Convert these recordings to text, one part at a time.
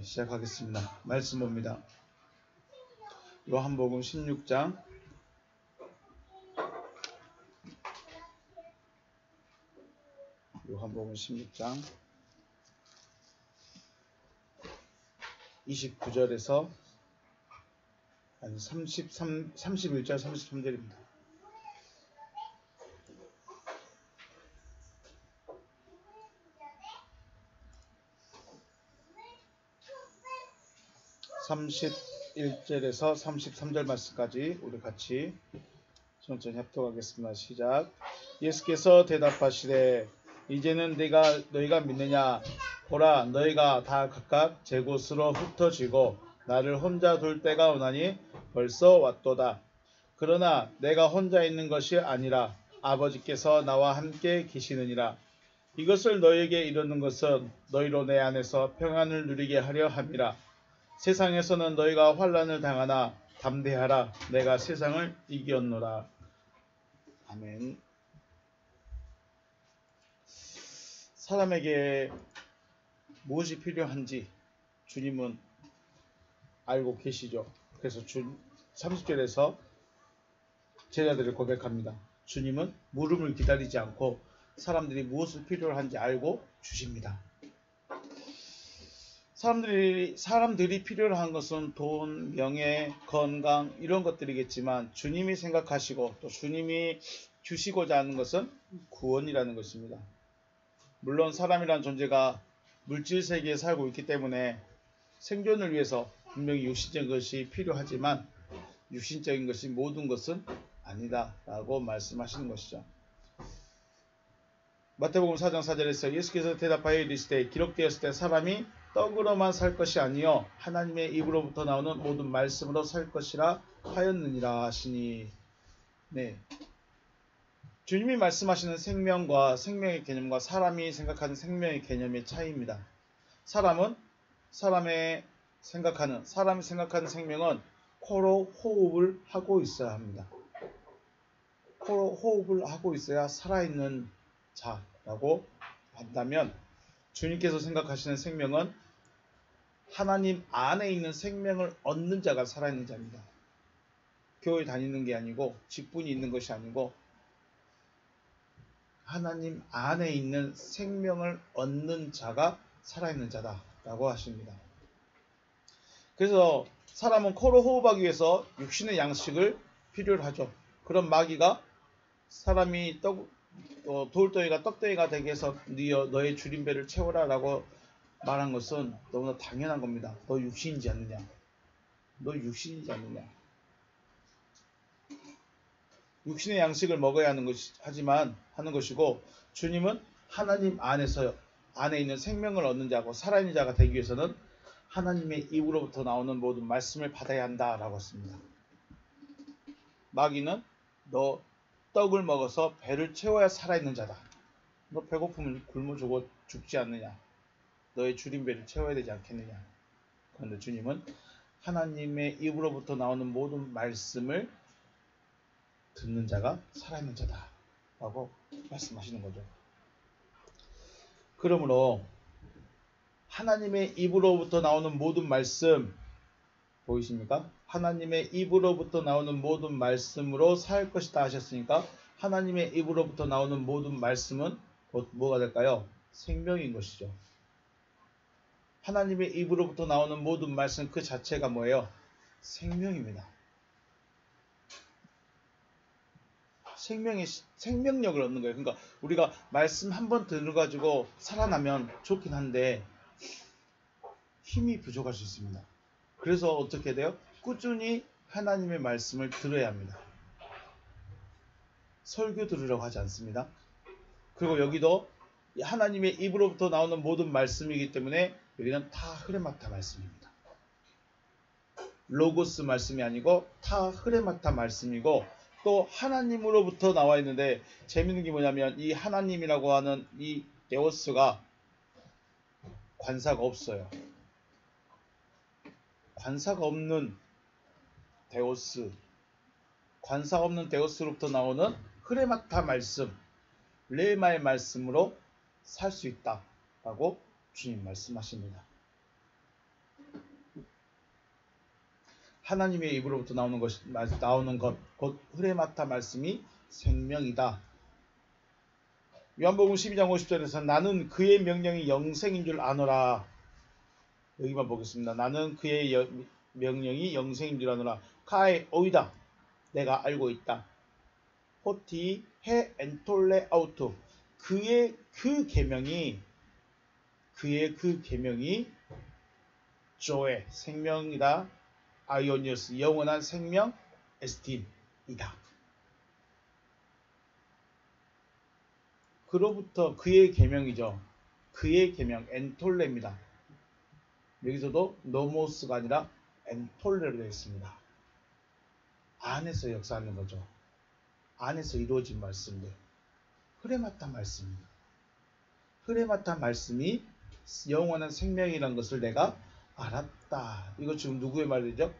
시작하겠습니다. 말씀 봅니다. 요한복음 16장 29절에서 31절 33절입니다. (31절에서) 33절 말씀까지 우리 같이 천천히 합독하겠습니다. 시작. 예수께서 대답하시되 이제는 너희가 믿느냐? 보라, 너희가 다 각각 제 곳으로 흩어지고 나를 혼자 둘 때가 오나니 벌써 왔도다. 그러나 내가 혼자 있는 것이 아니라 아버지께서 나와 함께 계시느니라. 이것을 너희에게 이르는 것은 너희로 내 안에서 평안을 누리게 하려 함이라. 세상에서는 너희가 환난을 당하나 담대하라. 내가 세상을 이겼노라. 아멘. 사람에게 무엇이 필요한지 주님은 알고 계시죠. 그래서 30절에서 제자들을 고백합니다. 주님은 물음을 기다리지 않고 사람들이 무엇을 필요로 한지 알고 주십니다. 사람들이 필요로 한 것은 돈, 명예, 건강 이런 것들이겠지만 주님이 생각하시고 또 주님이 주시고자 하는 것은 구원이라는 것입니다. 물론 사람이라는 존재가 물질 세계에 살고 있기 때문에 생존을 위해서 분명히 육신적인 것이 필요하지만 육신적인 것이 모든 것은 아니다 라고 말씀하시는 것이죠. 마태복음 4장 4절에서 예수께서 대답하여 이르시되 기록되었을 때 사람이 떡으로만 살 것이 아니요 하나님의 입으로부터 나오는 모든 말씀으로 살 것이라 하였느니라 하시니. 네, 주님이 말씀하시는 생명과 생명의 개념과 사람이 생각하는 생명의 개념의 차이입니다. 사람이 생각하는 생명은 코로 호흡을 하고 있어야 합니다. 코로 호흡을 하고 있어야 살아있는 자라고 한다면 주님께서 생각하시는 생명은 하나님 안에 있는 생명을 얻는 자가 살아있는 자입니다. 교회 다니는 게 아니고 직분이 있는 것이 아니고 하나님 안에 있는 생명을 얻는 자가 살아있는 자다라고 하십니다. 그래서 사람은 코로 호흡하기 위해서 육신의 양식을 필요로 하죠. 그런 마귀가 사람이 돌덩이가 떡덩이가 되게 해서 너의 줄임배를 채워라 라고 말한 것은 너무나 당연한 겁니다. 너 육신이지 않느냐? 너 육신이지 않느냐? 육신의 양식을 먹어야 하는 것이고 주님은 하나님 안에 있는 생명을 얻는 자고 살아있는 자가 되기 위해서는 하나님의 입으로부터 나오는 모든 말씀을 받아야 한다라고 했습니다. 마귀는 너 떡을 먹어서 배를 채워야 살아있는 자다. 너 배고프면 굶어 죽지 않느냐. 너의 줄임배를 채워야 되지 않겠느냐. 그런데 주님은 하나님의 입으로부터 나오는 모든 말씀을 듣는 자가 살아있는 자다 라고 말씀하시는 거죠. 그러므로 하나님의 입으로부터 나오는 모든 말씀 보이십니까? 하나님의 입으로부터 나오는 모든 말씀으로 살 것이다 하셨으니까 하나님의 입으로부터 나오는 모든 말씀은 곧 뭐가 될까요? 생명인 것이죠. 하나님의 입으로부터 나오는 모든 말씀 그 자체가 뭐예요? 생명입니다. 생명력을 얻는 거예요. 그러니까 우리가 말씀 한 번 들어가지고 살아나면 좋긴 한데 힘이 부족할 수 있습니다. 그래서 어떻게 돼요? 꾸준히 하나님의 말씀을 들어야 합니다. 설교 들으려고 하지 않습니다. 그리고 여기도 하나님의 입으로부터 나오는 모든 말씀이기 때문에 여기는 타 흐레마타 말씀입니다. 로고스 말씀이 아니고 타 흐레마타 말씀이고 또 하나님으로부터 나와 있는데 재밌는 게 뭐냐면 이 하나님이라고 하는 이 데오스가 관사가 없어요. 관사가 없는 데오스로부터 나오는 흐레마타 말씀, 레마의 말씀으로 살 수 있다라고 주님 말씀하십니다. 하나님의 입으로부터 나오는 것, 곧 흐레마타 말씀이 생명이다. 요한복음 12장 50절에서 나는 그의 명령이 영생인 줄 아노라. 여기만 보겠습니다. 나는 그의 명령이 영생인 줄 아노라. 카에 오이다. 내가 알고 있다. 호티 헤 엔톨레 아우투. 그의 그 계명이 조에 생명이다. 아이오니오스 영원한 생명 에스틴이다. 그로부터 그의 계명이죠. 그의 계명 엔톨레입니다. 여기서도 노모스가 아니라 엔톨레로 되어 있습니다. 안에서 역사하는 거죠. 안에서 이루어진 말씀들. 흐레마타 말씀입니다. 흐레마타 말씀이 영원한 생명이라는 것을 내가 알았다. 이거 지금 누구의 말이죠?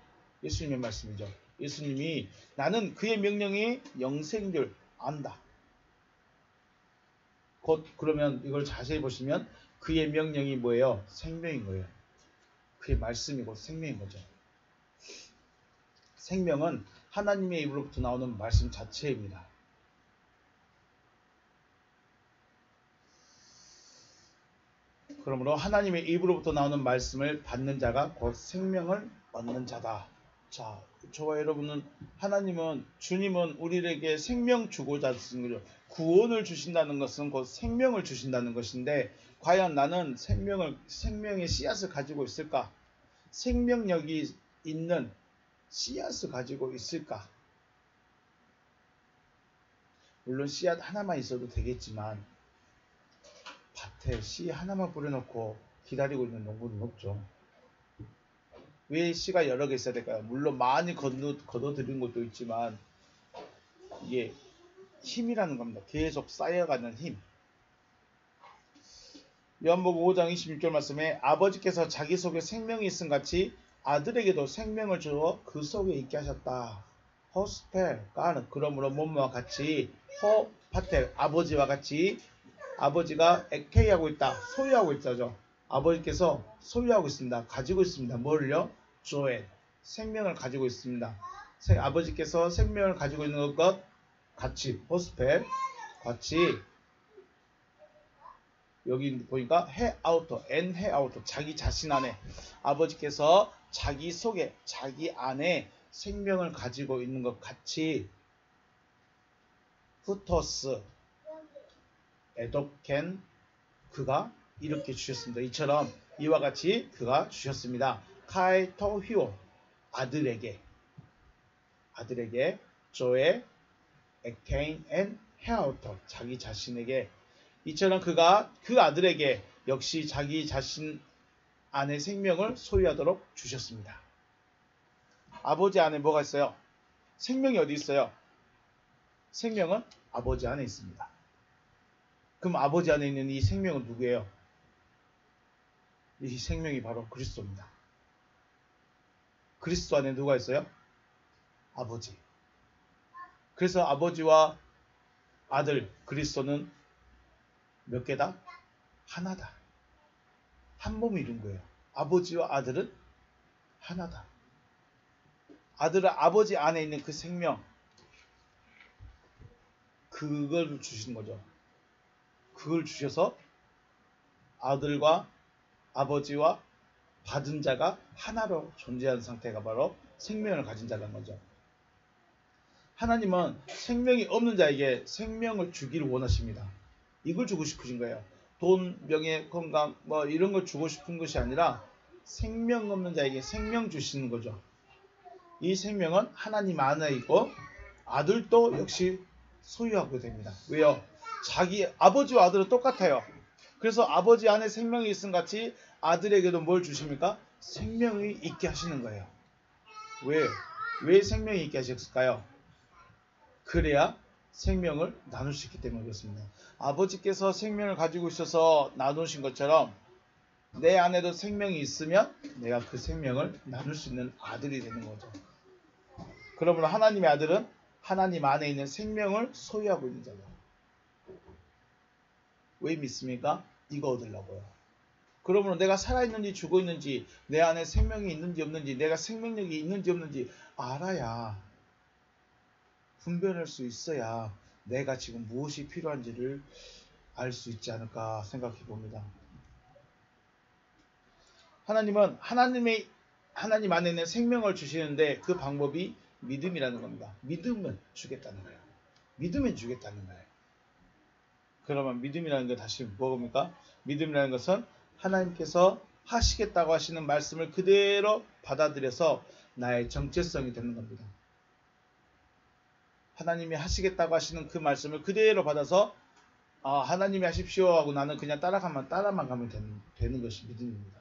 예수님의 말씀이죠. 예수님이 나는 그의 명령이 영생인 줄 안다. 곧 그러면 이걸 자세히 보시면 그의 명령이 뭐예요? 생명인 거예요. 그의 말씀이고 생명인 거죠. 생명은 하나님의 입으로부터 나오는 말씀 자체입니다. 그러므로 하나님의 입으로부터 나오는 말씀을 받는 자가 곧 생명을 얻는 자다. 자, 저와 여러분은 주님은 우리에게 생명 주고자 하신 거죠. 구원을 주신다는 것은 곧 생명을 주신다는 것인데 과연 나는 생명의 씨앗을 가지고 있을까? 생명력이 있는 씨앗을 가지고 있을까? 물론 씨앗 하나만 있어도 되겠지만 밭에 씨 하나만 뿌려놓고 기다리고 있는 농부는 없죠. 왜 씨가 여러 개 있어야 될까요? 물론 많이 거둬들인 것도 있지만 이게 힘이라는 겁니다. 계속 쌓여가는 힘. 요한복음 5장 26절 말씀에 아버지께서 자기 속에 생명이 있음 같이 아들에게도 생명을 주어 그 속에 있게 하셨다. 호스펠, 까는 그러므로 몸과 같이 호파텔 아버지와 같이 아버지가 에케이하고 있다. 소유하고 있다죠. 아버지께서 소유하고 있습니다. 가지고 있습니다. 뭐를요? 조엘, 생명을 가지고 있습니다. 아버지께서 생명을 가지고 있는 것 같이 호스펠 같이 여기 보니까 해아우터, 해아우터 자기 자신 안에 아버지께서 자기 속에 자기 안에 생명을 가지고 있는 것 같이 후토스 에도켄 그가 이렇게 주셨습니다. 이처럼 이와 같이 그가 주셨습니다. 카이토 휘오 아들에게 조에 에케인 앤 헤아우터 자기 자신에게 이처럼 그가 그 아들에게 역시 자기 자신 안에 생명을 소유하도록 주셨습니다. 아버지 안에 뭐가 있어요? 생명이 어디 있어요? 생명은 아버지 안에 있습니다. 그럼 아버지 안에 있는 이 생명은 누구예요? 이 생명이 바로 그리스도입니다. 그리스도 안에 누가 있어요? 아버지. 그래서 아버지와 아들 그리스도는 몇 개다? 하나다. 한 몸을 이룬 거예요. 아버지와 아들은 하나다. 아들은 아버지 안에 있는 그 생명 그걸 주신 거죠. 그걸 주셔서 아들과 아버지와 받은 자가 하나로 존재하는 상태가 바로 생명을 가진 자라는 거죠. 하나님은 생명이 없는 자에게 생명을 주기를 원하십니다. 이걸 주고 싶으신 거예요. 돈, 명예, 건강 뭐 이런 걸 주고 싶은 것이 아니라 생명 없는 자에게 생명 주시는 거죠. 이 생명은 하나님 안에 있고 아들도 역시 소유하게 됩니다. 왜요? 자기 아버지와 아들은 똑같아요. 그래서 아버지 안에 생명이 있음 같이 아들에게도 뭘 주십니까? 생명이 있게 하시는 거예요. 왜 생명이 있게 하셨을까요? 그래야 생명을 나눌 수 있기 때문에 그렇습니다. 아버지께서 생명을 가지고 있어서 나누신 것처럼 내 안에도 생명이 있으면 내가 그 생명을 나눌 수 있는 아들이 되는 거죠. 그러므로 하나님의 아들은 하나님 안에 있는 생명을 소유하고 있는 자죠. 왜 믿습니까? 이거 얻으려고요. 그러므로 내가 살아있는지 죽어있는지, 내 안에 생명이 있는지 없는지, 내가 생명력이 있는지 없는지 알아야, 분별할 수 있어야 내가 지금 무엇이 필요한지를 알 수 있지 않을까 생각해 봅니다. 하나님은 하나님 안에 있는 생명을 주시는데 그 방법이 믿음이라는 겁니다. 믿으면 주겠다는 거예요. 믿으면 주겠다는 거예요. 그러면 믿음이라는 게 다시 뭐입니까? 믿음이라는 것은 하나님께서 하시겠다고 하시는 말씀을 그대로 받아들여서 나의 정체성이 되는 겁니다. 하나님이 하시겠다고 하시는 그 말씀을 그대로 받아서 하나님이 하십시오 하고 나는 그냥 따라만 가면 되는 것이 믿음입니다.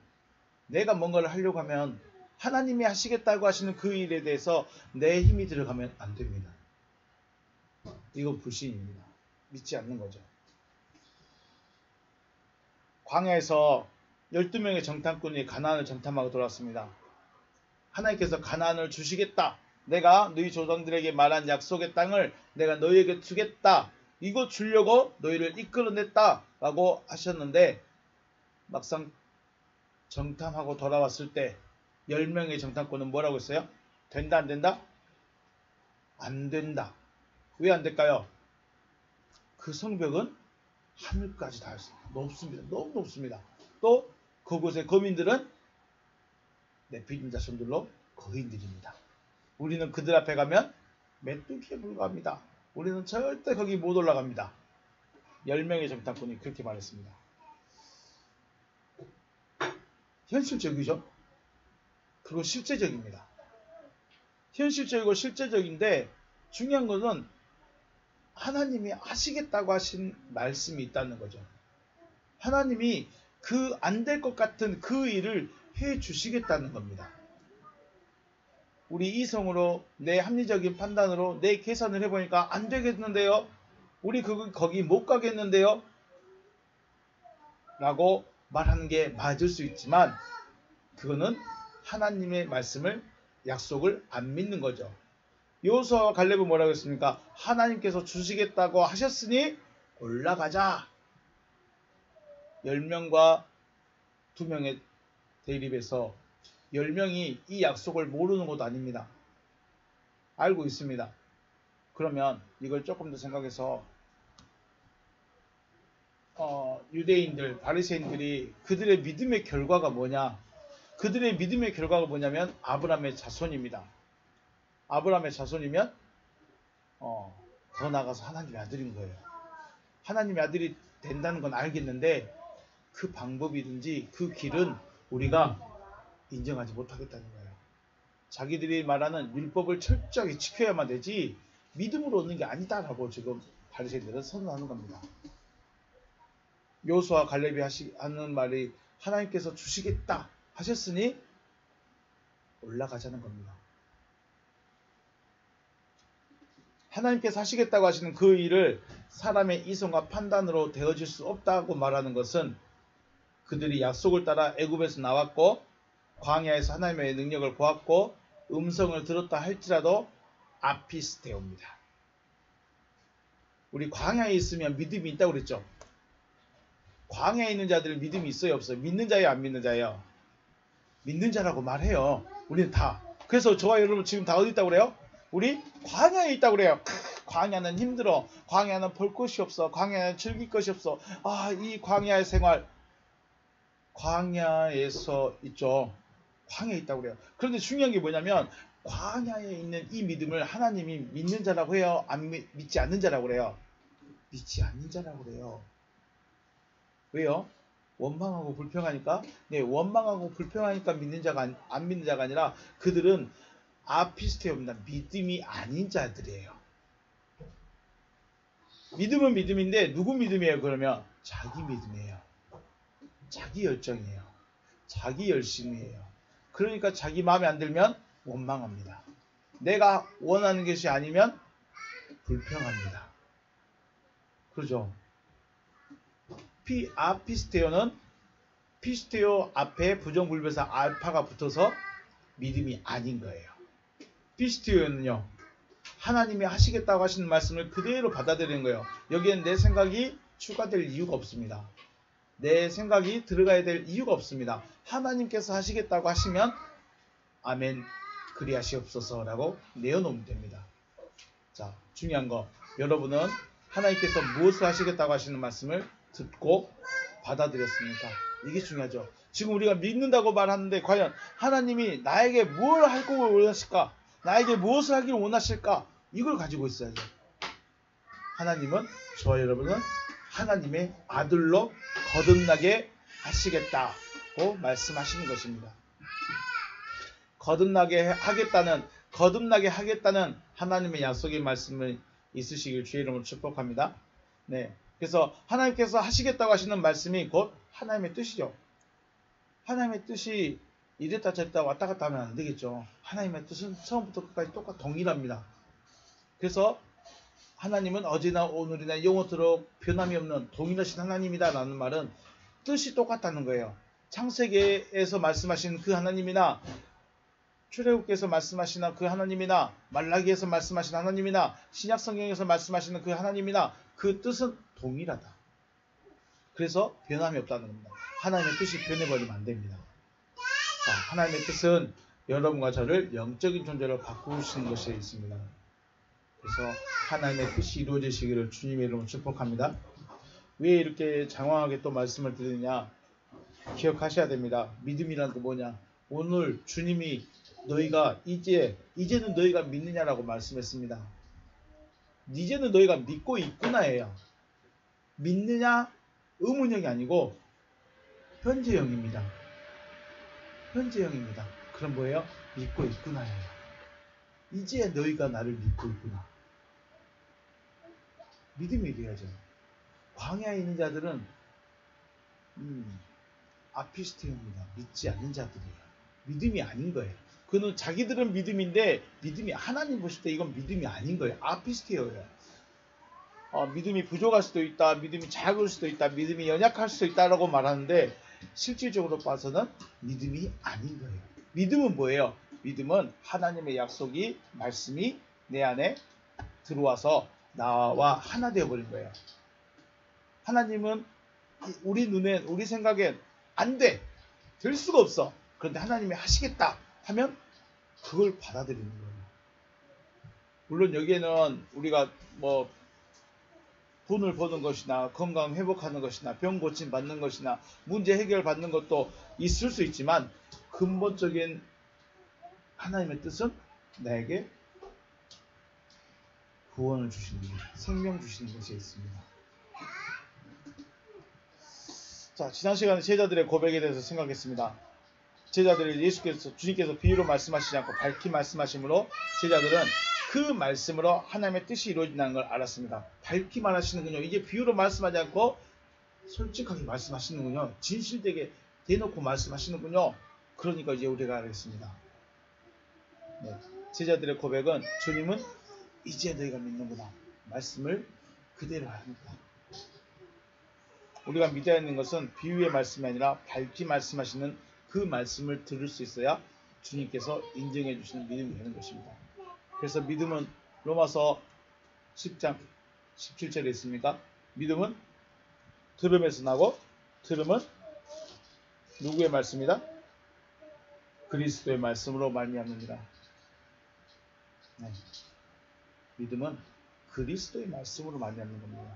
내가 뭔가를 하려고 하면 하나님이 하시겠다고 하시는 그 일에 대해서 내 힘이 들어가면 안 됩니다. 이건 불신입니다. 믿지 않는 거죠. 광야에서 12명의 정탐꾼이 가나안을 정탐하고 돌아왔습니다. 하나님께서 가나안을 주시겠다. 내가 너희 조상들에게 말한 약속의 땅을 내가 너희에게 주겠다. 이거 주려고 너희를 이끌어냈다 라고 하셨는데 막상 정탐하고 돌아왔을 때 10명의 정탐꾼은 뭐라고 했어요? 된다 안 된다? 안 된다. 왜 안 될까요? 그 성벽은 하늘까지 닿았습니다. 높습니다. 너무 높습니다. 또 그곳의 거민들은 네피림 자손들로 거인들입니다. 우리는 그들 앞에 가면 메뚜기에 불과합니다. 우리는 절대 거기 못 올라갑니다. 10명의 정탐꾼이 그렇게 말했습니다. 현실적이죠? 그리고 실제적입니다. 현실적이고 실제적인데 중요한 것은 하나님이 하시겠다고 하신 말씀이 있다는 거죠. 하나님이 그 안 될 것 같은 그 일을 해 주시겠다는 겁니다. 우리 이성으로 내 합리적인 판단으로 내 계산을 해보니까 안 되겠는데요? 우리 거기 못 가겠는데요? 라고 말하는 게 맞을 수 있지만 그거는 하나님의 말씀을 약속을 안 믿는 거죠. 여호수아와 갈렙은 뭐라고 했습니까? 하나님께서 주시겠다고 하셨으니 올라가자. 10명과 2명의 대립에서 10명이 이 약속을 모르는 것도 아닙니다. 알고 있습니다. 그러면 이걸 조금 더 생각해서 유대인들, 바리새인들이 그들의 믿음의 결과가 뭐냐? 그들의 믿음의 결과가 뭐냐면 아브라함의 자손입니다. 아브라함의 자손이면 더 나아가서 하나님의 아들인 거예요. 하나님의 아들이 된다는 건 알겠는데 그 방법이든지 그 길은 우리가 인정하지 못하겠다는 거예요. 자기들이 말하는 율법을 철저하게 지켜야만 되지 믿음으로 얻는 게 아니다라고 지금 바리새인들은 선언하는 겁니다. 여호수아 갈렙이 하는 말이 하나님께서 주시겠다 하셨으니 올라가자는 겁니다. 하나님께서 하시겠다고 하시는 그 일을 사람의 이성과 판단으로 되어질 수 없다고 말하는 것은 그들이 약속을 따라 애굽에서 나왔고 광야에서 하나님의 능력을 보았고 음성을 들었다 할지라도 아피스테오입니다. 우리 광야에 있으면 믿음이 있다고 그랬죠. 광야에 있는 자들은 믿음이 있어요 없어요? 믿는 자예요 안 믿는 자예요? 믿는 자라고 말해요. 우리는 다. 그래서 저와 여러분 지금 다 어디 있다고 그래요? 우리 광야에 있다고 그래요. 광야는 힘들어. 광야는 볼 것이 없어. 광야는 즐길 것이 없어. 이 광야의 생활. 광야에서 있죠. 광야에 있다고 그래요. 그런데 중요한 게 뭐냐면 광야에 있는 이 믿음을 하나님이 믿는 자라고 해요? 믿지 않는 자라고 그래요? 믿지 않는 자라고 그래요. 왜요? 원망하고 불평하니까? 네, 원망하고 불평하니까 믿는 자가 안 믿는 자가 아니라 그들은 아피스테오입니다. 믿음이 아닌 자들이에요. 믿음은 믿음인데 누구 믿음이에요? 그러면 자기 믿음이에요. 자기 열정이에요. 자기 열심이에요. 그러니까 자기 마음에 안 들면 원망합니다. 내가 원하는 것이 아니면 불평합니다. 그렇죠? 아피스테오는 피스테오 앞에 부정불변사 알파가 붙어서 믿음이 아닌 거예요. 피스테오는요. 하나님이 하시겠다고 하시는 말씀을 그대로 받아들이는 거예요. 여기엔 내 생각이 추가될 이유가 없습니다. 내 생각이 들어가야 될 이유가 없습니다. 하나님께서 하시겠다고 하시면 아멘 그리하시옵소서라고 내어놓으면 됩니다. 자, 중요한 거, 여러분은 하나님께서 무엇을 하시겠다고 하시는 말씀을 듣고 받아들였습니까? 이게 중요하죠. 지금 우리가 믿는다고 말하는데 과연 하나님이 나에게 뭘 할 걸 원하실까? 나에게 무엇을 하기를 원하실까? 이걸 가지고 있어야죠. 하나님은 저와 여러분은 하나님의 아들로 거듭나게 하시겠다고 말씀하시는 것입니다. 거듭나게 하겠다는 하나님의 약속의 말씀을 있으시길 주의 이름으로 축복합니다. 네. 그래서 하나님께서 하시겠다고 하시는 말씀이 곧 하나님의 뜻이죠. 하나님의 뜻이 이랬다 저랬다 왔다 갔다 하면 안 되겠죠. 하나님의 뜻은 처음부터 끝까지 똑같 동일합니다. 그래서 하나님은 어제나 오늘이나 영원토록 변함이 없는 동일하신 하나님이다 라는 말은 뜻이 똑같다는 거예요. 창세기에서 말씀하신 그 하나님이나 출애굽기에서 말씀하시는 그 하나님이나 말라기에서 말씀하시는 하나님이나 신약성경에서 말씀하시는 그 하나님이나 그 뜻은 동일하다. 그래서 변함이 없다는 겁니다. 하나님의 뜻이 변해버리면 안 됩니다. 자, 하나님의 뜻은 여러분과 저를 영적인 존재로 바꾸시는 것에 있습니다. 그래서 하나님의 뜻이 이루어지시기를 주님의 이름으로 축복합니다. 왜 이렇게 장황하게 또 말씀을 드리느냐? 기억하셔야 됩니다. 믿음이란 게 뭐냐? 오늘 주님이 너희가 이제는 너희가 믿느냐라고 말씀했습니다. 이제는 너희가 믿고 있구나예요. 믿느냐 의문형이 아니고 현재형입니다. 현재형입니다. 그럼 뭐예요? 믿고 있구나예요. 이제 너희가 나를 믿고 있구나. 믿음이 돼야죠. 광야에 있는 자들은 아피스트입니다. 믿지 않는 자들이에요. 믿음이 아닌 거예요. 그는 자기들은 믿음인데 믿음이 하나님 보실 때 이건 믿음이 아닌 거예요. 아피스트예요. 믿음이 부족할 수도 있다. 믿음이 작을 수도 있다. 믿음이 연약할 수도 있다라고 말하는데 실질적으로 봐서는 믿음이 아닌 거예요. 믿음은 뭐예요? 믿음은 하나님의 약속이 말씀이 내 안에 들어와서 나와 하나 되어버린 거예요. 하나님은 우리 눈엔 우리 생각엔 안 돼. 될 수가 없어. 그런데 하나님이 하시겠다 하면 그걸 받아들이는 거예요. 물론 여기에는 우리가 뭐 돈을 버는 것이나 건강 회복하는 것이나 병 고침 받는 것이나 문제 해결 받는 것도 있을 수 있지만 근본적인 하나님의 뜻은 나에게 구원을 주시는 것, 생명 주시는 것에 있습니다. 자, 지난 시간에 제자들의 고백에 대해서 생각했습니다. 제자들이 주님께서 비유로 말씀하시지 않고 밝히 말씀하심으로 제자들은 그 말씀으로 하나님의 뜻이 이루어진다는 걸 알았습니다. 밝히 말하시는군요. 이제 비유로 말씀하지 않고 솔직하게 말씀하시는군요. 진실되게 대놓고 말씀하시는군요. 그러니까 이제 우리가 알겠습니다. 네. 제자들의 고백은 주님은 이제 너희가 믿는구나. 말씀을 그대로 합니다. 우리가 믿어야 하는 것은 비유의 말씀이 아니라 밝히 말씀하시는 그 말씀을 들을 수 있어야 주님께서 인정해 주시는 믿음이 되는 것입니다. 그래서 믿음은 로마서 10장 17절에 있습니까? 믿음은 들음에서 나고 들음은 누구의 말씀이다? 그리스도의 말씀으로 말미암느니라. 네. 믿음은 그리스도의 말씀으로 말미암는 겁니다.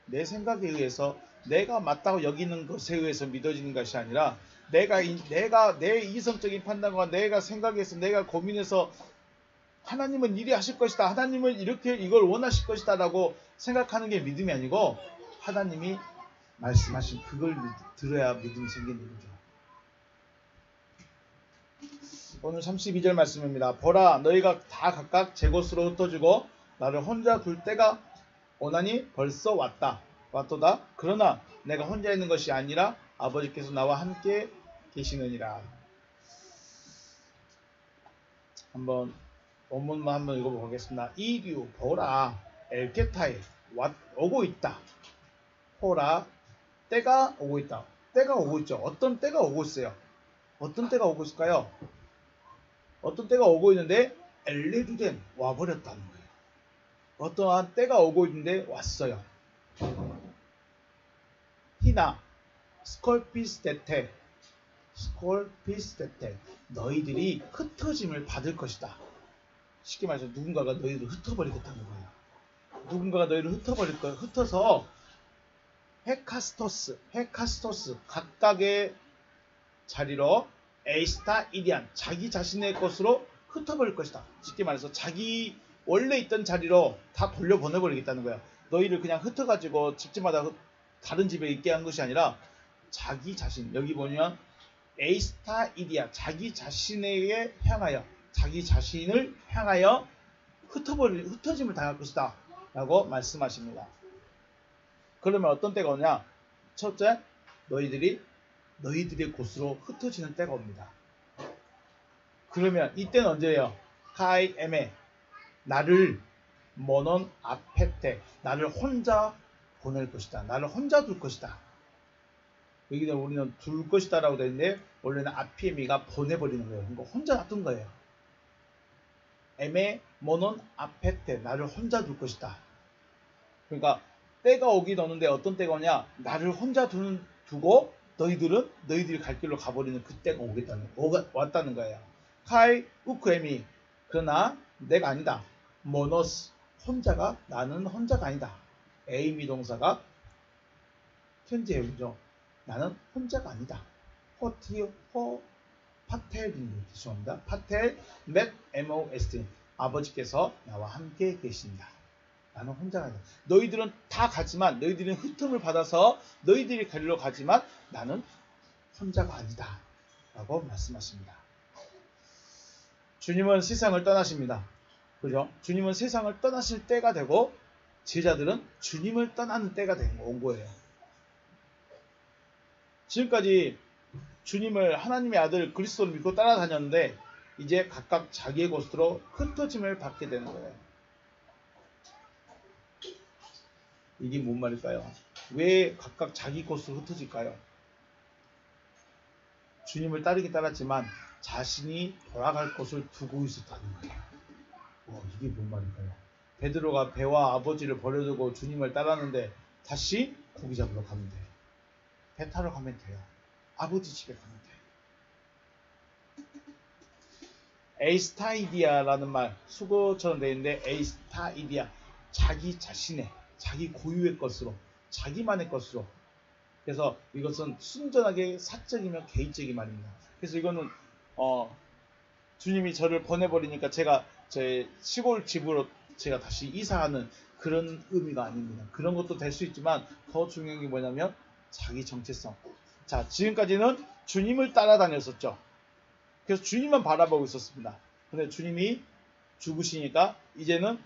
내 생각에 의해서 내가 맞다고 여기는 것에 의해서 믿어지는 것이 아니라 내가 내 이성적인 판단과 내가 생각해서 내가 고민해서 하나님은 이리 하실 것이다. 하나님은 이렇게 이걸 원하실 것이다 라고 생각하는 게 믿음이 아니고 하나님이 말씀하신 그걸 들어야 믿음이 생기는 거죠. 오늘 32절 말씀입니다. 보라 너희가 다 각각 제 곳으로 흩어지고 나를 혼자 둘 때가 오나니 벌써 왔도다. 그러나 내가 혼자 있는 것이 아니라 아버지께서 나와 함께 계시느니라. 한번 원문만 한번 읽어보겠습니다. 이류 보라 엘게타에 오고 있다. 보라 때가 오고 있다. 때가 오고 있죠. 어떤 때가 오고 있어요. 어떤 때가 오고 있을까요? 어떤 때가 오고 있는데 엘레두덴 와버렸다는 거예요. 어떠한 때가 오고 있는데 왔어요. 희나 스콜피스테테 너희들이 흩어짐을 받을 것이다. 쉽게 말해서 누군가가 너희를 흩어버리겠다는 거예요. 누군가가 너희를 흩어서 헤카스토스 각각의 자리로 에이스타 이디안 자기 자신의 것으로 흩어버릴 것이다. 쉽게 말해서 자기 원래 있던 자리로 다 돌려보내버리겠다는 거야. 너희를 그냥 흩어가지고 집집마다 다른 집에 있게 한 것이 아니라 자기 자신, 여기 보면 에이스타 이디아 자기 자신에게 향하여 자기 자신을 향하여 흩어짐을 당할 것이다 라고 말씀하십니다. 그러면 어떤 때가 오냐? 첫째, 너희들의 곳으로 흩어지는 때가 옵니다. 그러면 이때는 언제예요? 카이 에메 나를 모논 아페테 나를 혼자 보낼 것이다. 나를 혼자 둘 것이다. 여기는 우리는 둘 것이다 라고 되어 있는데 원래는 아피에미가 보내버리는 거예요. 그러니까 혼자 놔둔 거예요. 에메 모논 아페테 나를 혼자 둘 것이다. 그러니까 때가 오긴 오는데 어떤 때가 오냐? 나를 혼자 두고 너희들이 갈 길로 가버리는 그 때가 왔다는 거예요. 카이 우크에미 그러나 내가 아니다. 모노스 나는 혼자가 아니다. 에이미 동사가 현재형이죠. 나는 혼자가 아니다. 죄송합니다. 파텔 맷 MOST 아버지께서 나와 함께 계신다. 나는 혼자가 아니다. 너희들은 다 가지만 너희들은 흩음을 받아서 너희들이 가리러 가지만 나는 혼자가 아니다. 라고 말씀하십니다. 주님은 세상을 떠나십니다. 그죠? 주님은 세상을 떠나실 때가 되고 제자들은 주님을 떠나는 때가 온 거예요. 지금까지 주님을 하나님의 아들 그리스도를 믿고 따라다녔는데 이제 각각 자기의 곳으로 흩어짐을 받게 되는 거예요. 이게 뭔 말일까요? 왜 각각 자기 곳으로 흩어질까요? 주님을 따르긴 따랐지만 자신이 돌아갈 곳을 두고 있었다는 거예요. 이게 뭔 말일까요? 베드로가 배와 아버지를 버려두고 주님을 따랐는데 다시 고기 잡으러 가면 돼요. 배 타러 가면 돼요. 아버지 집에 가면 돼요. 에이스타이디아라는 말 수고처럼 되어 있는데 에이스타이디아 자기 자신의 자기 고유의 것으로 자기만의 것으로 그래서 이것은 순전하게 사적이며 개인적인 말입니다. 그래서 이거는 주님이 저를 보내버리니까 제가 제 시골 집으로 제가 다시 이사하는 그런 의미가 아닙니다. 그런 것도 될 수 있지만 더 중요한 게 뭐냐면 자기 정체성. 자, 지금까지는 주님을 따라다녔었죠. 그래서 주님만 바라보고 있었습니다. 근데 주님이 죽으시니까 이제는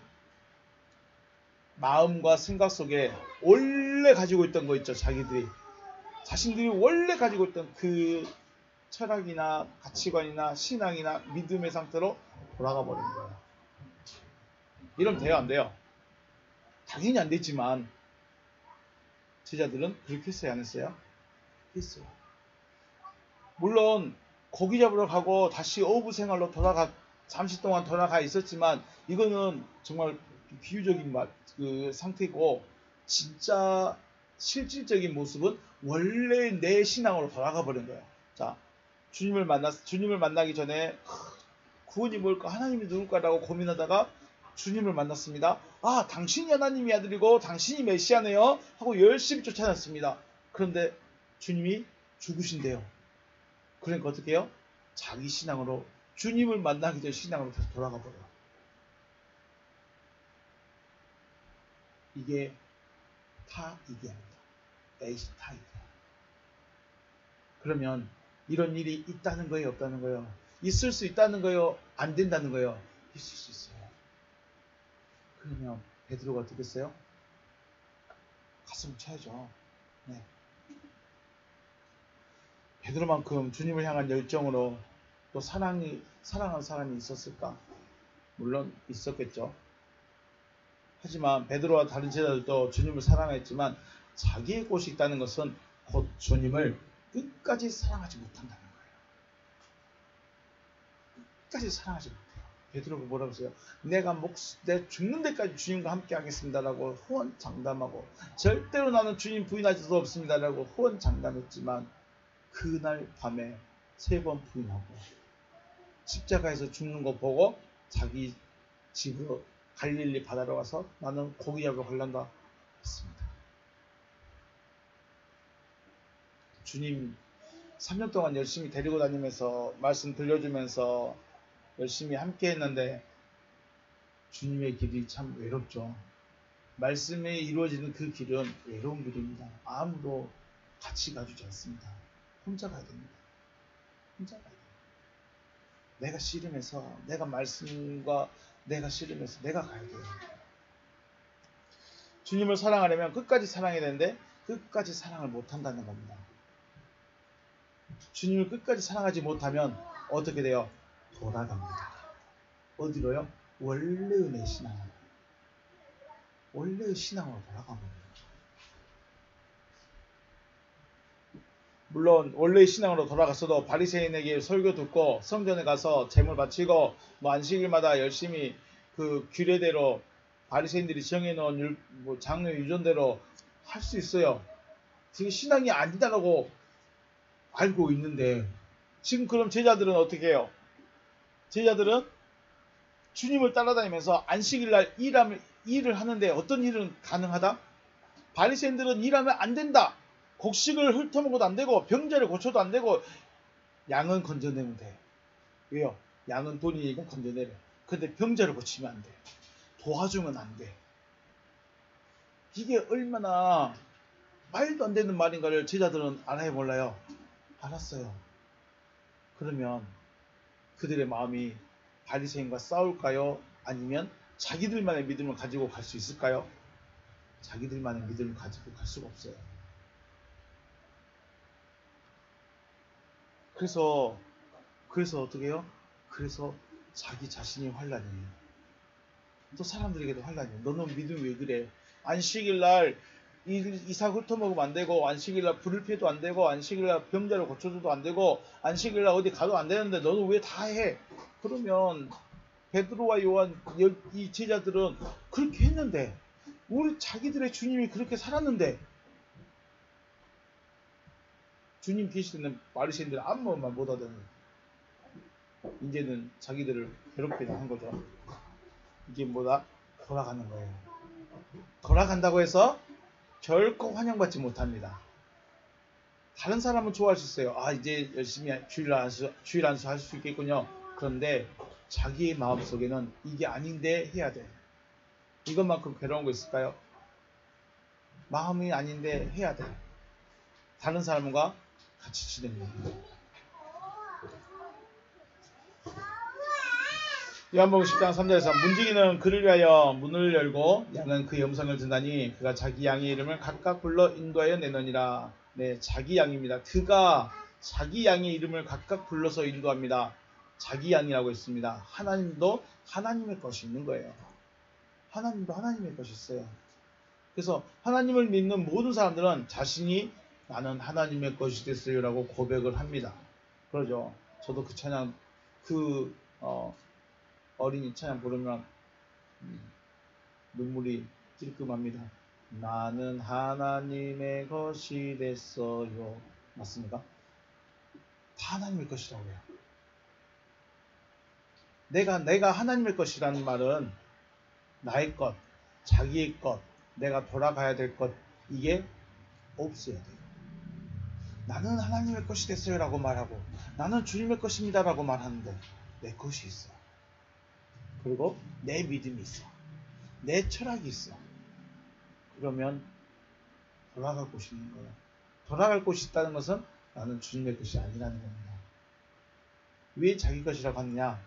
마음과 생각 속에 원래 가지고 있던 거 있죠. 자신들이 원래 가지고 있던 그 철학이나 가치관이나 신앙이나 믿음의 상태로 돌아가 버린 거예요. 이러면 돼요? 안 돼요? 당연히 안 되지만 제자들은 그렇게 했어요? 안 했어요? 했어요. 물론 고기 잡으러 가고 다시 어부 생활로 잠시 동안 돌아가 있었지만 이거는 정말 비유적인 그 상태고 진짜 실질적인 모습은 원래 내 신앙으로 돌아가 버린 거예요. 자, 주님을 만나기 전에 구원이 뭘까? 하나님이 누굴까라고 고민하다가 주님을 만났습니다. 아, 당신이 하나님의 아들이고 당신이 메시아네요 하고 열심히 쫓아냈습니다. 그런데 주님이 죽으신대요. 그러니까 어떻게 해요? 자기 신앙으로 주님을 만나기 전 신앙으로 다시 돌아가 버려요. 이게 타이디아입니다. 에이스타이디아. 그러면 이런 일이 있다는 거예요? 없다는 거예요? 있을 수 있다는 거예요? 안 된다는 거예요? 있을 수 있어요. 그러면 베드로가 어떻게 했어요? 가슴을 쳐야죠. 네. 베드로만큼 주님을 향한 열정으로 또 사랑한 사람이 있었을까? 물론 있었겠죠. 하지만 베드로와 다른 제자들도 주님을 사랑했지만 자기의 곳이 있다는 것은 곧 주님을 끝까지 사랑하지 못한다는 거예요. 끝까지 사랑하지 못해요. 베드로가 뭐라고 했어요? 내가 죽는 데까지 주님과 함께 하겠습니다라고 호언장담하고 절대로 나는 주님 부인할 수 없습니다라고 호언장담했지만 그날 밤에 3번 부인하고 십자가에서 죽는 거 보고 자기 집으로 갈릴리 바다로 와서 나는 고기약을 할란다 했습니다. 주님 3년 동안 열심히 데리고 다니면서 말씀 들려주면서 열심히 함께 했는데 주님의 길이 참 외롭죠. 말씀이 이루어지는 그 길은 외로운 길입니다. 아무도 같이 가주지 않습니다. 혼자 가야 됩니다. 혼자 가야 됩니다. 내가 씨름해서 내가 말씀과 내가 씨름해서 내가 가야 돼요. 주님을 사랑하려면 끝까지 사랑해야 되는데 끝까지 사랑을 못한다는 겁니다. 주님을 끝까지 사랑하지 못하면 어떻게 돼요? 돌아갑니다. 어디로요? 원래의 내 신앙, 원래의 신앙으로 돌아갑니다. 물론 원래의 신앙으로 돌아갔어도 바리새인에게 설교 듣고 성전에 가서 제물 바치고 안식일마다 열심히 그 규례대로 바리새인들이 정해놓은 장로 유전대로 할 수 있어요. 그게 신앙이 아니다라고 알고 있는데 지금 그럼 제자들은 어떻게 해요? 제자들은 주님을 따라다니면서 안식일날 일을 하는데 어떤 일은 가능하다? 바리새인들은 일하면 안 된다. 곡식을 훑어먹어도 안 되고 병자를 고쳐도 안 되고 양은 건져내면 돼. 왜요? 양은 돈이니까 건져내래. 근데 병자를 고치면 안 돼. 도와주면 안 돼. 이게 얼마나 말도 안 되는 말인가를 제자들은 알아야 몰라요. 알았어요. 그러면 그들의 마음이 바리새인과 싸울까요? 아니면 자기들만의 믿음을 가지고 갈 수 있을까요? 자기들만의 믿음을 가지고 갈 수가 없어요. 그래서 어떻게 해요? 그래서 자기 자신이 환란이에요. 또 사람들에게도 환란이에요. 너는 믿음이 왜 그래? 안식일날 이삭 훑어먹으면 안 되고 안식일날 불을 피해도 안 되고 안식일날 병자를 고쳐줘도 안 되고 안식일날 어디 가도 안 되는데 너는 왜 다 해? 그러면 베드로와 요한 이 제자들은 그렇게 했는데 우리 자기들의 주님이 그렇게 살았는데 주님 계실 때는 바리새인들 아무 말만 못 하더니 이제는 자기들을 괴롭히려 한 거죠. 이게 뭐다? 돌아가는 거예요. 돌아간다고 해서 결코 환영받지 못합니다. 다른 사람은 좋아할 수 있어요. 아, 이제 열심히 주일 안수 할 수 있겠군요. 그런데 자기의 마음속에는 이게 아닌데 해야 돼. 이것만큼 괴로운 거 있을까요? 마음이 아닌데 해야 돼. 다른 사람과 같이 지냅니다. 요한복음 10장 3절에서 문지기는 그를 위하여 문을 열고 양은 그 음성을 듣나니 그가 자기 양의 이름을 각각 불러 인도하여 내느니라. 네, 자기 양입니다. 그가 자기 양의 이름을 각각 불러서 인도합니다. 자기 양이라고 했습니다. 하나님도 하나님의 것이 있는 거예요. 하나님도 하나님의 것이 있어요. 그래서 하나님을 믿는 모든 사람들은 자신이 나는 하나님의 것이 됐어요 라고 고백을 합니다. 그러죠. 저도 그 찬양 어린이 찬양 부르면 눈물이 찔끔합니다. 나는 하나님의 것이 됐어요. 맞습니까? 다 하나님의 것이라고 해요. 내가 하나님의 것이라는 말은 나의 것, 자기의 것, 내가 돌아가야 될 것, 이게 없어야 돼요. 나는 하나님의 것이 됐어요 라고 말하고 나는 주님의 것입니다 라고 말하는데 내 것이 있어. 그리고 내 믿음이 있어. 내 철학이 있어. 그러면 돌아갈 곳이 있는 거예요. 돌아갈 곳이 있다는 것은 나는 주님의 것이 아니라는 겁니다. 왜 자기 것이라고 하느냐?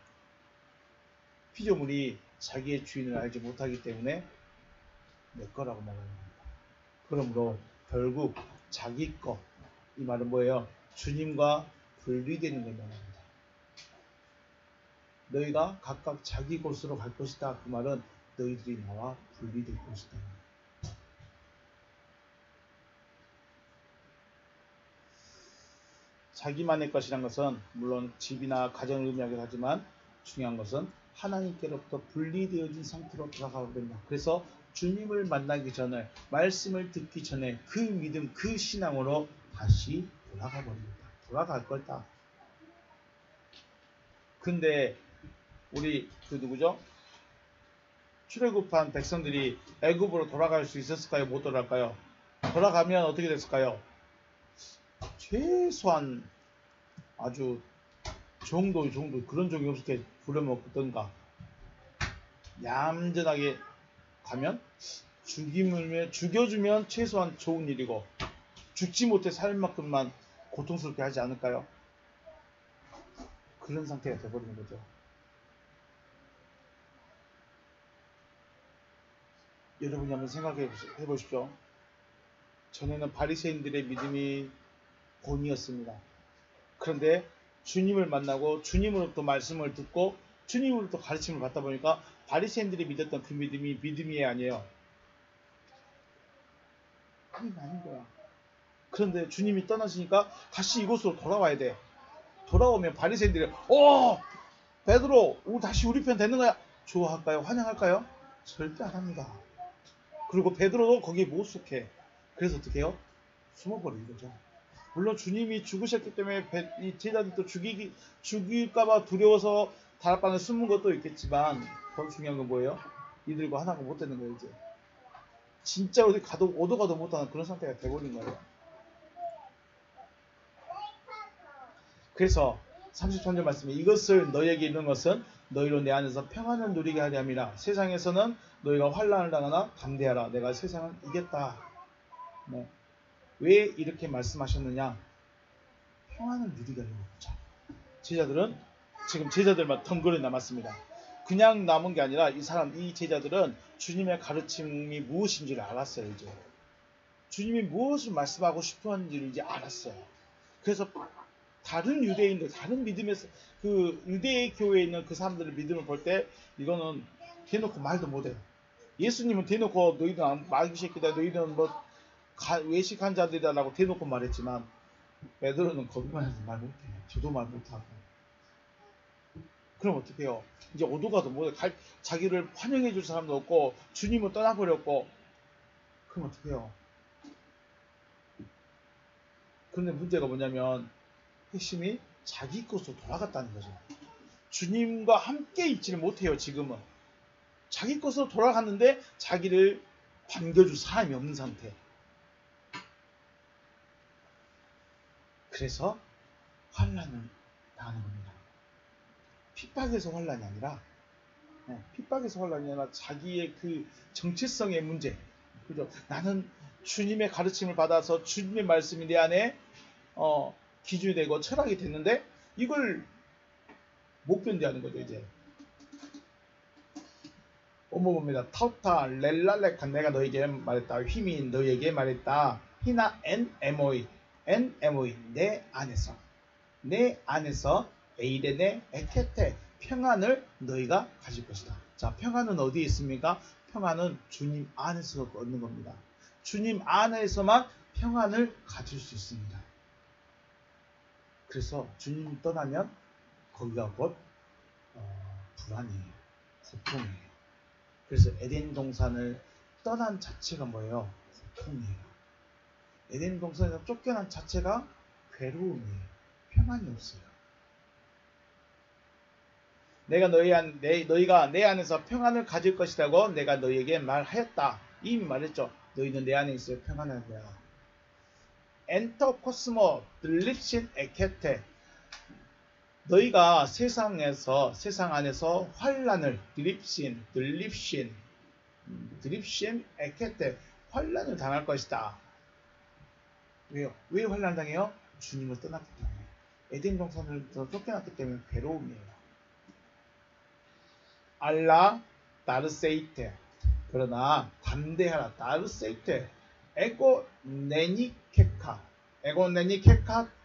피조물이 자기의 주인을 알지 못하기 때문에 내 거라고 말하는 겁니다. 그러므로 결국 자기 것, 이 말은 뭐예요? 주님과 분리되는 걸 말합니다. 너희가 각각 자기 곳으로 갈 것이다. 그 말은 너희들이 나와 분리될 것이다. 자기만의 것이란 것은 물론 집이나 가정을 의미하기도 하지만 중요한 것은 하나님께로부터 분리되어진 상태로 돌아가 버린다. 그래서 주님을 만나기 전에, 말씀을 듣기 전에 그 믿음, 그 신앙으로 다시 돌아가 버립니다. 돌아갈 거다. 근데 우리 그 누구죠? 출애굽한 백성들이 애굽으로 돌아갈 수 있었을까요? 못 돌아갈까요? 돌아가면 어떻게 됐을까요? 최소한 아주 정도 그런 적이 없을 때 부려먹던가 얌전하게 가면 죽여주면 최소한 좋은 일이고 죽지 못해 살 만큼만 고통스럽게 하지 않을까요? 그런 상태가 돼버리는 거죠. 여러분이 한번 생각해 보십시오. 전에는 바리새인들의 믿음이 본이었습니다. 그런데 주님을 만나고 주님으로부터 말씀을 듣고 주님으로부터 가르침을 받다 보니까 바리새인들이 믿었던 그 믿음이 아니에요. 아닌 거야. 그런데 주님이 떠나시니까 다시 이곳으로 돌아와야 돼. 돌아오면 바리새인들이 베드로 다시 우리 편 되는 거야. 좋아할까요? 환영할까요? 절대 안 합니다. 그리고 베드로도 거기에 못 속해. 그래서 어떻게 해요? 숨어버리는 거죠. 물론 주님이 죽으셨기 때문에 이 제자들도 죽일까봐 두려워서 다락방에 숨은 것도 있겠지만 더 중요한 건 뭐예요? 이들과 하나가 못 되는 거예요. 이제 진짜 어디 오도 가도 못하는 그런 상태가 돼버린 거예요. 그래서 33절 말씀에 이것을 너희에게 이르는 것은 너희로 내 안에서 평안을 누리게 하려 함이라. 세상에서는 너희가 환난을 당하나 담대하라. 내가 세상을 이겼다. 네. 왜 이렇게 말씀하셨느냐? 평안을 누리게 하려고 그러죠. 제자들은 지금 제자들만 덩그러니 남았습니다. 그냥 남은 게 아니라 이 제자들은 주님의 가르침이 무엇인지를 알았어요. 이제 주님이 무엇을 말씀하고 싶었는지를 이제 알았어요. 그래서 다른 유대인들, 다른 믿음에서 그 유대 교회에 있는 그 사람들의 믿음을 볼 때 이거는 대놓고 말도 못해요. 예수님은 대놓고 너희는 마귀 새끼다, 너희는 뭐 외식한 자들이다라고 대놓고 말했지만 베드로는 거짓말해서 말 못해. 저도 말 못하고. 그럼 어떻게 해요? 이제 오도가도 못해. 자기를 환영해 줄 사람도 없고 주님은 떠나버렸고 그럼 어떻게 해요? 그런데 문제가 뭐냐면 핵심이 자기 것으로 돌아갔다는 거죠. 주님과 함께 있지를 못해요. 지금은. 자기 것으로 돌아갔는데 자기를 반겨줄 사람이 없는 상태. 그래서 환난을 당하는 겁니다. 핍박에서 환난이 아니라 핍박에서 환난이 아니라 자기의 그 정체성의 문제. 그죠? 나는 주님의 가르침을 받아서 주님의 말씀이 내 안에 기준이 되고 철학이 됐는데 이걸 못 견디하는 거죠. 이제 봅니다. 타우타 렐랄레칸 내가 너에게 말했다. 힘이 너에게 말했다. 히나 NMOE 내 안에서 에이레네 에케테 평안을 너희가 가질 것이다. 자, 평안은 어디에 있습니까? 평안은 주님 안에서 얻는 겁니다. 주님 안에서만 평안을 가질 수 있습니다. 그래서 주님이 떠나면 거기가 곧 불안이에요. 고통이에요. 그래서 에덴 동산을 떠난 자체가 뭐예요? 고통이에요. 에덴 동산에서 쫓겨난 자체가 괴로움이에요. 평안이 없어요. 내가 너희가 내 안에서 평안을 가질 것이라고 내가 너희에게 말하였다. 이미 말했죠. 너희는 내 안에 있어요. 평안한 거야. 엔터 코스모 들립신 에케테 너희가 세상 안에서 환란을 드립신 에케테 환란을 당할 것이다. 왜요? 왜 환란 당해요? 주님을 떠났기 때문에. 에덴 동산을 쫓겨났기 때문에 괴로움이에요. 알라 다르세이테 그러나 담대하라. 다르세이테 에고네니케카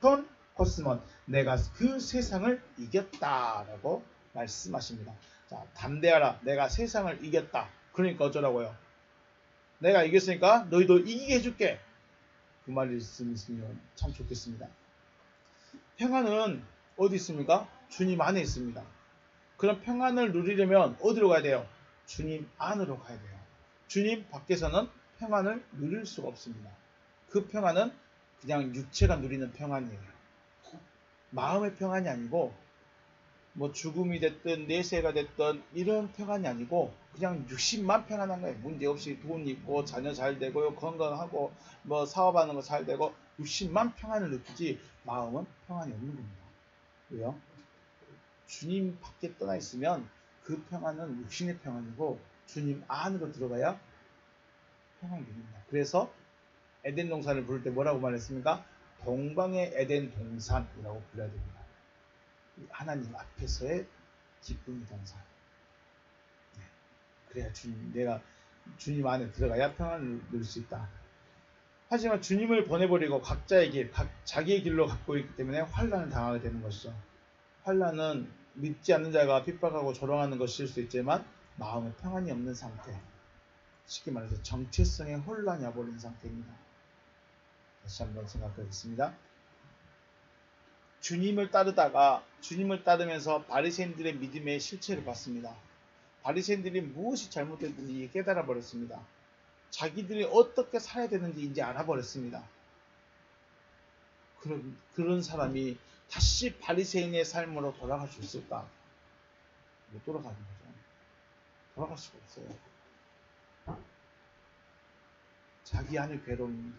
톤 코스몬 내가 그 세상을 이겼다라고 말씀하십니다. 자, 담대하라. 내가 세상을 이겼다. 그러니까 어쩌라고요? 내가 이겼으니까 너희도 이기게 해줄게. 그 말이 있으면 참 좋겠습니다. 평안은 어디 있습니까? 주님 안에 있습니다. 그런 평안을 누리려면 어디로 가야 돼요? 주님 안으로 가야 돼요. 주님 밖에서는 평안을 누릴 수가 없습니다. 그 평안은 그냥 육체가 누리는 평안이에요. 마음의 평안이 아니고 뭐 죽음이 됐든 내세가 됐든 이런 평안이 아니고 그냥 육신만 평안한 거예요. 문제없이 돈 있고 자녀 잘 되고요, 건강하고 뭐 사업하는 거 잘 되고 육신만 평안을 느끼지 마음은 평안이 없는 겁니다. 왜요? 주님 밖에 떠나 있으면 그 평안은 육신의 평안이고 주님 안으로 들어가야 평안이 됩니다. 그래서 에덴 동산을 부를 때 뭐라고 말했습니까? 동방의 에덴 동산이라고 불러야 됩니다. 하나님 앞에서의 기쁨의 동산. 네. 그래야 내가 주님 안에 들어가야 평안을 누릴 수 있다. 하지만 주님을 보내버리고 각자의 길, 자기의 길로 갖고 있기 때문에 환난을 당하게 되는 것이죠. 환난은 믿지 않는 자가 핍박하고 조롱하는 것일 수 있지만 마음에 평안이 없는 상태, 쉽게 말해서 정체성의 혼란이 와버린 상태입니다. 다시 한번 생각하겠습니다. 주님을 따르면서 바리새인들의 믿음의 실체를 봤습니다. 바리새인들이 무엇이 잘못됐는지 깨달아 버렸습니다. 자기들이 어떻게 살아야 되는지 이제 알아버렸습니다. 그런 사람이 다시 바리새인의 삶으로 돌아갈 수 있을까? 못 돌아가는 거죠. 돌아갈 수가 없어요. 자기 안의 괴로움입니다.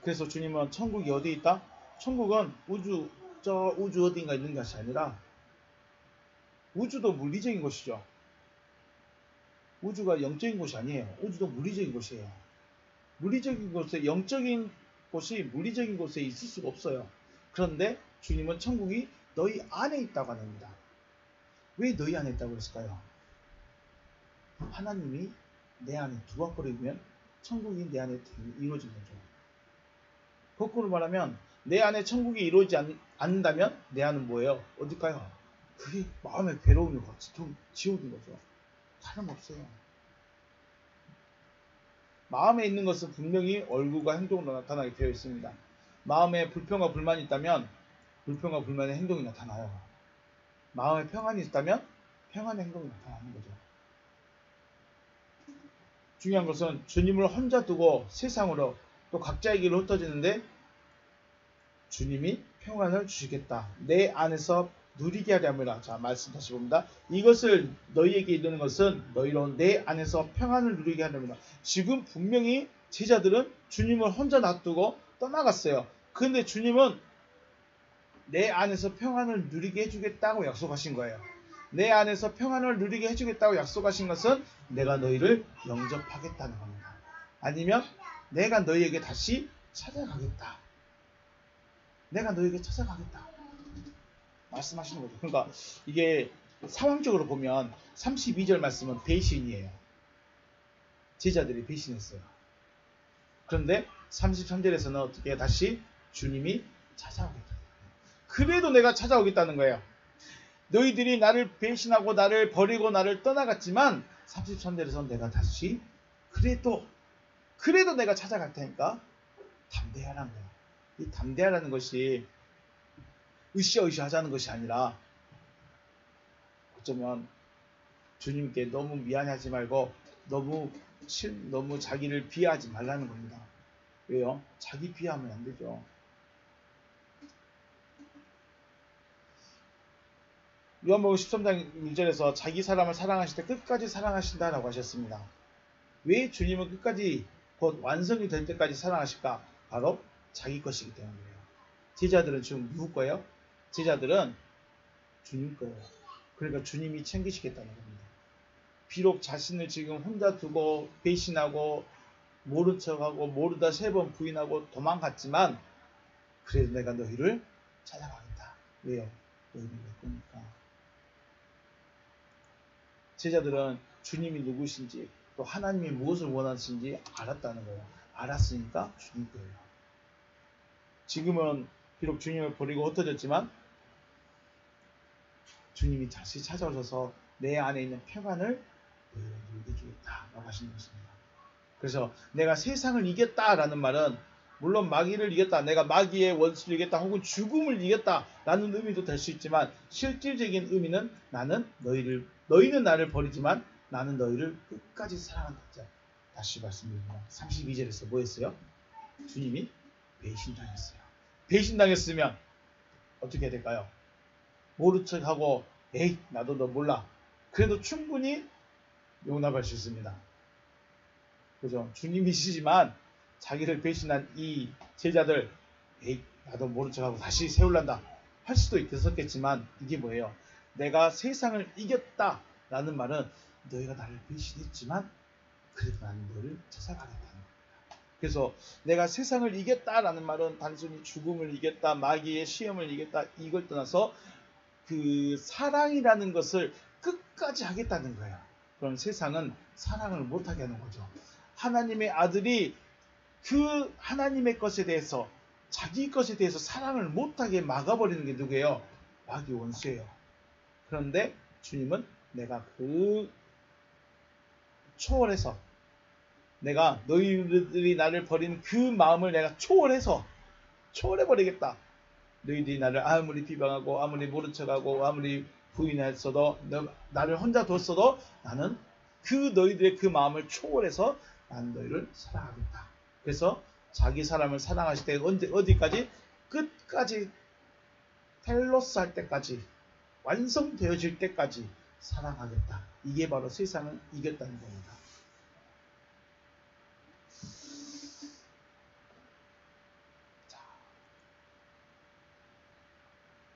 그래서 주님은 천국이 어디 있다? 천국은 우주 어딘가 있는 것이 아니라 우주도 물리적인 것이죠. 우주가 영적인 곳이 아니에요. 우주도 물리적인 곳이에요. 물리적인 곳에 영적인 곳이 물리적인 곳에 있을 수가 없어요. 그런데 주님은 천국이 너희 안에 있다고 합니다. 왜 너희 안에 있다고 그랬을까요? 하나님이 내 안에 두각거리면 천국이 내 안에 이루어진 거죠. 거꾸로 말하면 내 안에 천국이 이루어지지 않는다면 내 안은 뭐예요? 어딜까요? 그게 마음의 괴로움이 지옥인 거죠. 다름없어요. 마음에 있는 것은 분명히 얼굴과 행동으로 나타나게 되어 있습니다. 마음에 불평과 불만이 있다면 불평과 불만의 행동이 나타나요. 마음에 평안이 있다면 평안의 행동이 나타나는 거죠. 중요한 것은 주님을 혼자 두고 세상으로 또 각자의 길로 흩어지는데 주님이 평안을 주시겠다. 내 안에서 누리게 하려 함이라. 자, 말씀 다시 봅니다. 이것을 너희에게 이르는 것은 너희로 내 안에서 평안을 누리게 하려 함이라. 지금 분명히 제자들은 주님을 혼자 놔두고 떠나갔어요. 그런데 주님은 내 안에서 평안을 누리게 해주겠다고 약속하신 거예요. 내 안에서 평안을 누리게 해주겠다고 약속하신 것은 내가 너희를 영접하겠다는 겁니다. 아니면 내가 너희에게 다시 찾아가겠다. 내가 너희에게 찾아가겠다. 말씀하시는 거죠. 그러니까 이게 상황적으로 보면 32절 말씀은 배신이에요. 제자들이 배신했어요. 그런데 33절에서는 어떻게 다시 주님이 찾아오겠다. 그래도 내가 찾아오겠다는 거예요. 너희들이 나를 배신하고 나를 버리고 나를 떠나갔지만 33절에서는 내가 다시 그래도 내가 찾아갈 테니까 담대하라는 거예요. 이 담대하라는 것이 으쌰으쌰 하자는 것이 아니라 어쩌면 주님께 너무 미안해하지 말고 너무 자기를 비하하지 말라는 겁니다. 왜요? 자기 비하하면 안 되죠. 요한복음 13장 1절에서 자기 사람을 사랑하실 때 끝까지 사랑하신다라고 하셨습니다. 왜 주님은 끝까지 곧 완성이 될 때까지 사랑하실까? 바로 자기 것이기 때문이에요. 제자들은 지금 누구 거예요? 제자들은 주님 거예요. 그러니까 주님이 챙기시겠다는 겁니다. 비록 자신을 지금 혼자 두고 배신하고 모른 척하고 모르다 3번 부인하고 도망갔지만 그래도 내가 너희를 찾아가겠다. 왜요? 너희는 내 거니까. 제자들은 주님이 누구신지 또 하나님이 무엇을 원하시는지 알았다는 거예요. 알았으니까 주님 거예요. 지금은 비록 주님을 버리고 흩어졌지만 주님이 다시 찾아오셔서 내 안에 있는 평안을 누리게 해주겠다라고 하시는 것입니다. 그래서 내가 세상을 이겼다라는 말은 물론 마귀를 이겼다, 내가 마귀의 원수를 이겼다, 혹은 죽음을 이겼다 라는 의미도 될 수 있지만, 실질적인 의미는 너희는 나를 버리지만 나는 너희를 끝까지 사랑한다. 다시 말씀드립니다. 32절에서 뭐 했어요? 주님이 배신당했어요. 배신당했으면 어떻게 될까요? 모른 척하고 에이 나도 너 몰라, 그래도 충분히 용납할 수 있습니다. 그죠? 주님이시지만 자기를 배신한 이 제자들, 에이 나도 모른 척하고 다시 세울란다 할 수도 있었겠지만, 이게 뭐예요? 내가 세상을 이겼다 라는 말은 너희가 나를 배신했지만 그래도 나는 너를 찾아가겠다는 거예요. 그래서 내가 세상을 이겼다라는 말은 단순히 죽음을 이겼다, 마귀의 시험을 이겼다 이걸 떠나서 그 사랑이라는 것을 끝까지 하겠다는 거예요. 그럼 세상은 사랑을 못하게 하는 거죠. 하나님의 아들이 그 하나님의 것에 대해서, 자기 것에 대해서 사랑을 못하게 막아버리는 게 누구예요? 마귀 원수예요. 그런데 주님은 내가 그 초월해서, 내가 너희들이 나를 버리는 그 마음을 내가 초월해버리겠다. 너희들이 나를 아무리 비방하고 아무리 모른 척하고 아무리 부인했어도, 나를 혼자 뒀어도 나는 그 너희들의 그 마음을 초월해서 나는 너희를 사랑하겠다. 그래서 자기 사람을 사랑하실 때 어디까지? 끝까지, 텔로스 할 때까지, 완성되어질 때까지 사랑하겠다. 이게 바로 세상을 이겼다는 겁니다.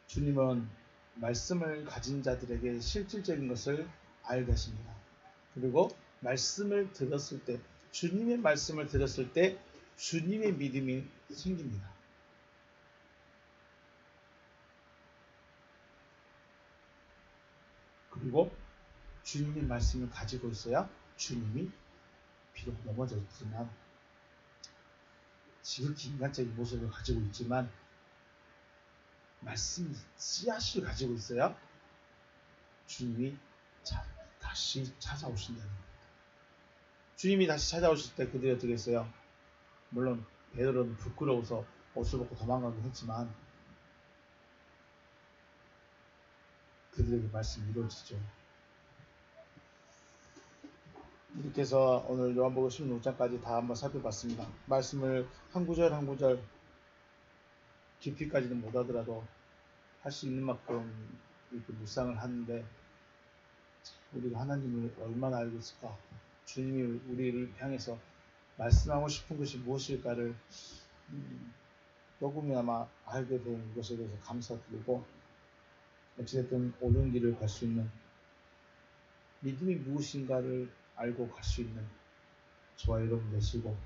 주님은 말씀을 가진 자들에게 실질적인 것을 알게 하십니다. 그리고 말씀을 들었을 때, 주님의 말씀을 들었을 때 주님의 믿음이 생깁니다. 그리고 주님의 말씀을 가지고 있어야 주님이 비록 넘어졌지만, 지극히 인간적인 모습을 가지고 있지만 말씀 씨앗을 가지고 있어야 주님이 다시 찾아오신다는 겁니다. 주님이 다시 찾아오실 때 그들이 어떻게 했어요? 물론 베드로는 부끄러워서 옷을 벗고 도망가긴 했지만 그들에게 말씀이 이루어지죠. 이렇게 해서 오늘 요한복음 16장까지 다 한번 살펴봤습니다. 말씀을 한 구절 한 구절 깊이까지는 못하더라도 할 수 있는 만큼 이렇게 묵상을 하는데, 우리가 하나님을 얼마나 알고 있을까? 주님이 우리를 향해서 말씀하고 싶은 것이 무엇일까를 조금이나마 알게 된 것에 대해서 감사드리고, 어찌됐든 옳은 길을 갈 수 있는, 믿음이 무엇인가를 알고 갈 수 있는 저와 여러분 되시고,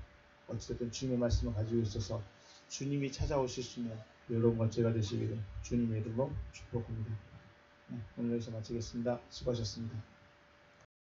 어찌됐든 주님의 말씀을 가지고 있어서 주님이 찾아오실 수 있는 여러분과 제가 되시기를 주님의 이름으로 축복합니다. 오늘 여기서 마치겠습니다. 수고하셨습니다.